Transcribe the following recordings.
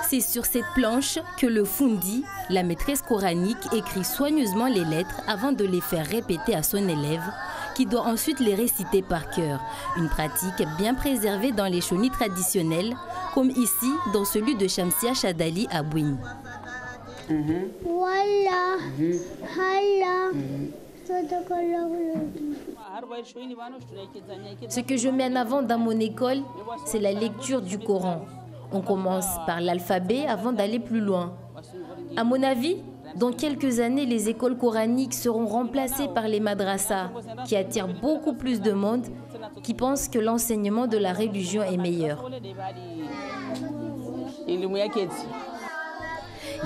C'est sur cette planche que le Fundi, la maîtresse coranique, écrit soigneusement les lettres avant de les faire répéter à son élève, qui doit ensuite les réciter par cœur. Une pratique bien préservée dans les chonis traditionnels, comme ici dans celui de Shamsia Chadali à Bouine. Ce que je mets en avant dans mon école, c'est la lecture du Coran. On commence par l'alphabet avant d'aller plus loin. À mon avis, dans quelques années, les écoles coraniques seront remplacées par les madrasas, qui attirent beaucoup plus de monde, qui pensent que l'enseignement de la religion est meilleur.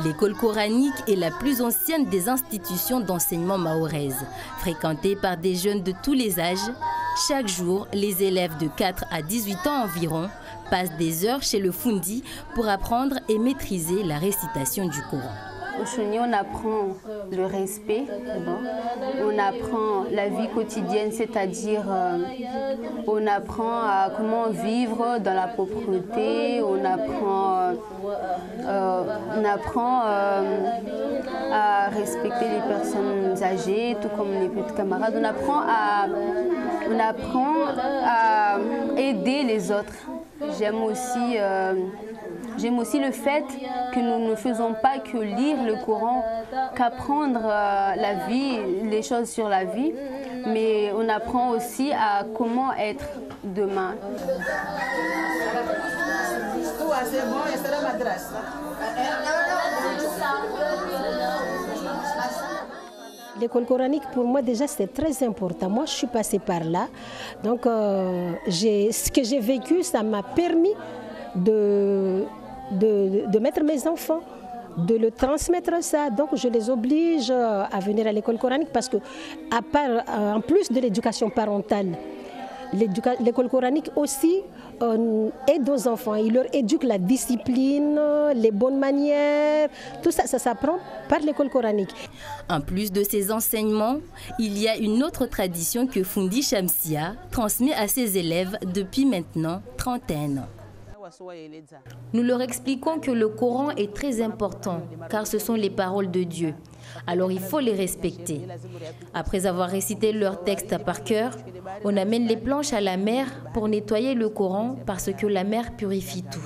L'école coranique est la plus ancienne des institutions d'enseignement mahoraises. Fréquentée par des jeunes de tous les âges, chaque jour, les élèves de 4 à 18 ans environ passent des heures chez le Fundi pour apprendre et maîtriser la récitation du Coran. Au Choni, on apprend le respect, on apprend la vie quotidienne, c'est-à-dire on apprend à comment vivre dans la propreté, on apprend à respecter les personnes âgées, tout comme les petits camarades. On apprend à aider les autres. J'aime aussi le fait que nous ne faisons pas que lire le Coran, qu'apprendre la vie, les choses sur la vie, mais on apprend aussi à comment être demain. L'école coranique, pour moi, déjà, c'est très important. Moi, je suis passée par là. Donc, ce que j'ai vécu, ça m'a permis de mettre mes enfants, de le transmettre ça. Donc, je les oblige à venir à l'école coranique parce que, en plus de l'éducation parentale, l'école coranique aussi aide aux enfants. Il leur éduque la discipline, les bonnes manières. Tout ça, ça s'apprend par l'école coranique. En plus de ces enseignements, il y a une autre tradition que Fundi Shamsia transmet à ses élèves depuis maintenant 31 ans. Nous leur expliquons que le Coran est très important car ce sont les paroles de Dieu. Alors il faut les respecter. Après avoir récité leur texte par cœur, on amène les planches à la mer pour nettoyer le Coran parce que la mer purifie tout.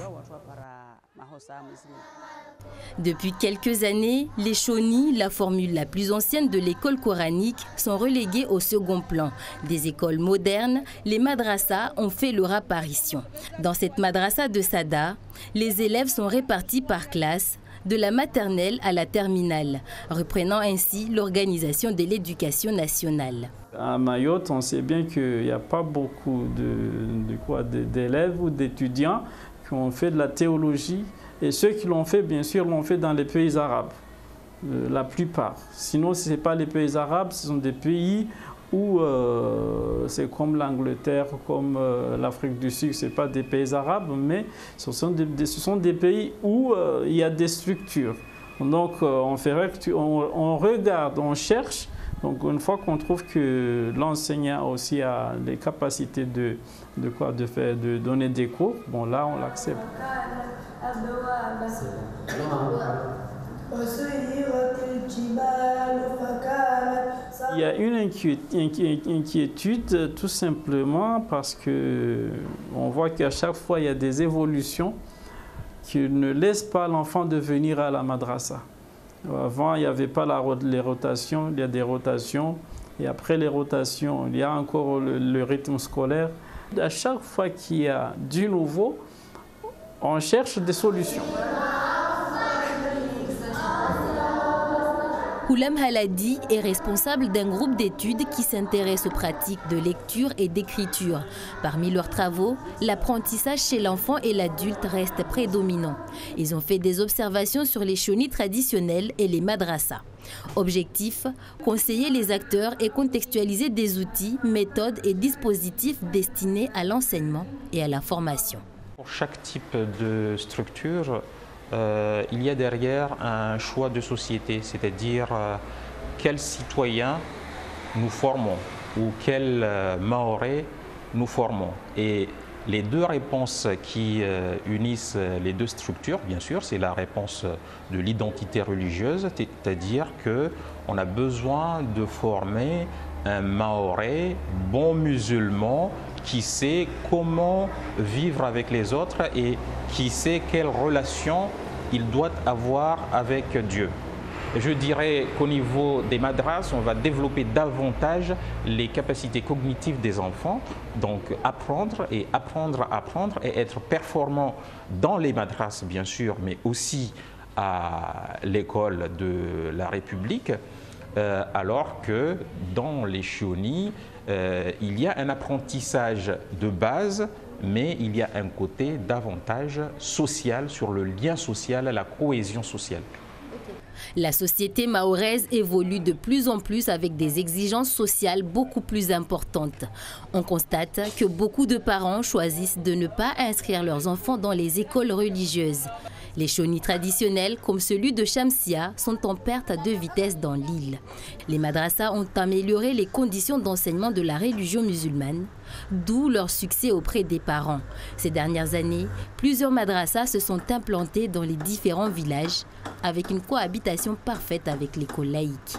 Depuis quelques années, les chonis, la formule la plus ancienne de l'école coranique, sont relégués au second plan. Des écoles modernes, les madrasas ont fait leur apparition. Dans cette madrasa de Sada, les élèves sont répartis par classe, de la maternelle à la terminale, reprenant ainsi l'organisation de l'éducation nationale. À Mayotte, on sait bien qu'il n'y a pas beaucoup d'élèves ou d'étudiants qui ont fait de la théologie. Et ceux qui l'ont fait, bien sûr, l'ont fait dans les pays arabes, la plupart. Sinon, ce n'est pas les pays arabes, ce sont des pays où c'est comme l'Angleterre, comme l'Afrique du Sud, ce n'est pas des pays arabes, mais ce sont des pays où il y a des structures. Donc, on regarde, on cherche. Donc, une fois qu'on trouve que l'enseignant aussi a les capacités de donner des cours, bon, là, on l'accepte. Il y a une inquiétude tout simplement parce qu'on voit qu'à chaque fois il y a des évolutions qui ne laissent pas l'enfant de venir à la madrasa. Avant il n'y avait pas les rotations, il y a des rotations et après les rotations il y a encore le rythme scolaire. À chaque fois qu'il y a du nouveau, on cherche des solutions. Koulam Haladi est responsable d'un groupe d'études qui s'intéresse aux pratiques de lecture et d'écriture. Parmi leurs travaux, l'apprentissage chez l'enfant et l'adulte reste prédominant. Ils ont fait des observations sur les chonis traditionnels et les madrasas. Objectif, conseiller les acteurs et contextualiser des outils, méthodes et dispositifs destinés à l'enseignement et à la formation. Pour chaque type de structure, il y a derrière un choix de société, c'est-à-dire quels citoyens nous formons ou quels Mahorais nous formons. Et Les deux réponses qui unissent les deux structures, bien sûr, c'est la réponse de l'identité religieuse, c'est-à-dire qu'on a besoin de former un Mahorais bon musulman qui sait comment vivre avec les autres et qui sait quelle relation il doit avoir avec Dieu. Je dirais qu'au niveau des madras, on va développer davantage les capacités cognitives des enfants, donc apprendre et être performant dans les madras, bien sûr, mais aussi à l'école de la République, alors que dans les chionies, il y a un apprentissage de base, mais il y a un côté davantage social, sur le lien social, la cohésion sociale. La société mahoraise évolue de plus en plus avec des exigences sociales beaucoup plus importantes. On constate que beaucoup de parents choisissent de ne pas inscrire leurs enfants dans les écoles religieuses. Les chonis traditionnels, comme celui de Shamsia, sont en perte de vitesse dans l'île. Les madrasas ont amélioré les conditions d'enseignement de la religion musulmane, d'où leur succès auprès des parents. Ces dernières années, plusieurs madrasas se sont implantés dans les différents villages, avec une cohabitation parfaite avec l'école laïque.